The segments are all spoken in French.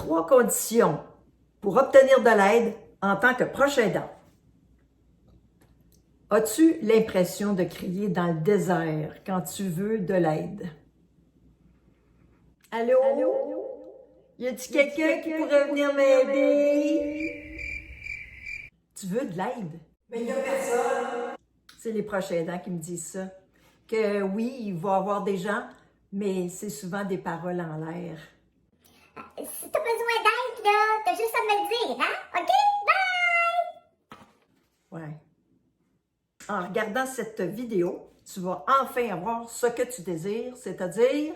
3 conditions pour obtenir de l'aide en tant que proche aidant. As-tu l'impression de crier dans le désert quand tu veux de l'aide? Allô? Y a-t-il quelqu'un qui pourrait venir m'aider? Tu veux de l'aide? Mais il n'y a personne. C'est les proches aidants qui me disent ça. Que oui, il va y avoir des gens, mais c'est souvent des paroles en l'air. Si t'as besoin d'aide, là, t'as juste à me le dire, hein? OK? Bye! Ouais. En regardant cette vidéo, tu vas enfin avoir ce que tu désires, c'est-à-dire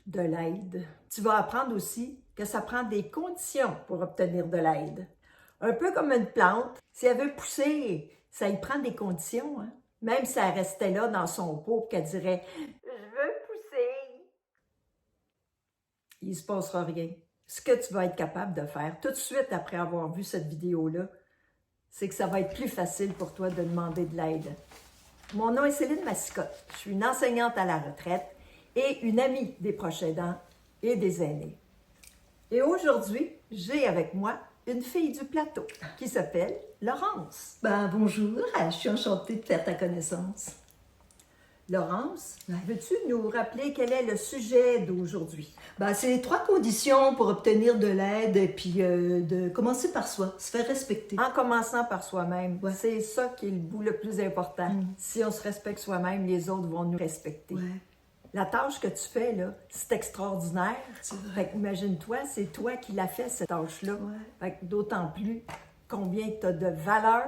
de l'aide. Tu vas apprendre aussi que ça prend des conditions pour obtenir de l'aide. Un peu comme une plante, si elle veut pousser, ça y prend des conditions, hein? Même si elle restait là dans son pot et qu'elle dirait « Je veux pousser », il ne se passera rien. Ce que tu vas être capable de faire tout de suite après avoir vu cette vidéo-là, c'est que ça va être plus facile pour toi de demander de l'aide. Mon nom est Céline Massicotte. Je suis une enseignante à la retraite et une amie des proches aidants et des aînés. Et aujourd'hui, j'ai avec moi une fille du plateau qui s'appelle Laurence. Bonjour, je suis enchantée de faire ta connaissance. Laurence, veux-tu nous rappeler quel est le sujet d'aujourd'hui? C'est les 3 conditions pour obtenir de l'aide et puis de commencer par soi, se faire respecter. En commençant par soi-même, Ouais. c'est ça qui est le bout le plus important. Si on se respecte soi-même, les autres vont nous respecter. Ouais. La tâche que tu fais, là, c'est extraordinaire. C'est vrai. Fait imagine-toi, c'est toi qui l'as fait, cette tâche-là. Ouais. Fait que d'autant plus combien tu as de valeur.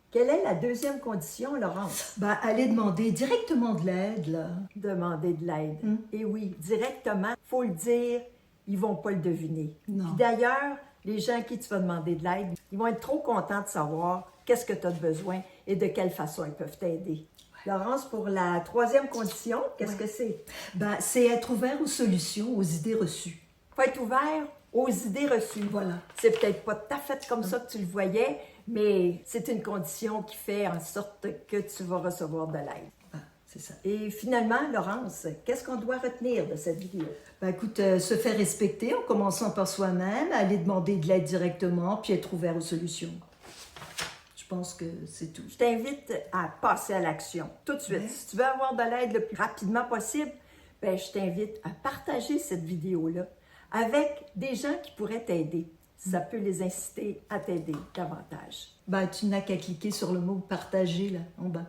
Quelle est la deuxième condition, Laurence? Aller demander directement de l'aide, là. Demander de l'aide. Et oui, directement, il faut le dire, ils vont pas le deviner. Non. Puis d'ailleurs, les gens à qui tu vas demander de l'aide, ils vont être trop contents de savoir qu'est-ce que tu as de besoin et de quelle façon ils peuvent t'aider. Laurence, pour la 3e condition, qu'est-ce que c'est? C'est être ouvert aux solutions, aux idées reçues. Il faut être ouvert aux idées reçues. Voilà. C'est peut-être pas tout à fait comme ça que tu le voyais, mais c'est une condition qui fait en sorte que tu vas recevoir de l'aide. C'est ça. Et finalement, Laurence, qu'est-ce qu'on doit retenir de cette vidéo? Écoute, se faire respecter en commençant par soi-même, aller demander de l'aide directement, puis être ouvert aux solutions. Je pense que c'est tout. Je t'invite à passer à l'action tout de suite. Ouais. Si tu veux avoir de l'aide le plus rapidement possible, je t'invite à partager cette vidéo-là avec des gens qui pourraient t'aider. Ça peut les inciter à t'aider davantage. Tu n'as qu'à cliquer sur le mot « partager » là, en bas.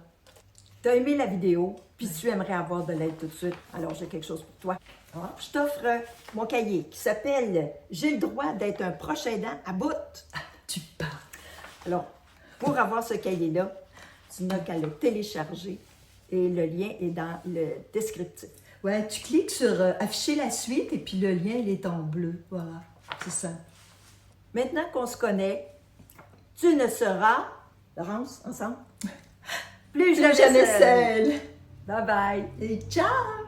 Tu as aimé la vidéo, puis tu aimerais avoir de l'aide tout de suite, alors j'ai quelque chose pour toi. Alors, je t'offre mon cahier qui s'appelle « J'ai le droit d'être un proche aidant à bout ». Tu parles. Alors, pour avoir ce cahier-là, tu n'as qu'à le télécharger et le lien est dans le descriptif. Ouais, tu cliques sur afficher la suite et puis le lien, il est en bleu. Voilà, c'est ça. Maintenant qu'on se connaît, tu ne seras, Laurence, ensemble, plus Plus jamais seule. seule. Bye bye. Et ciao!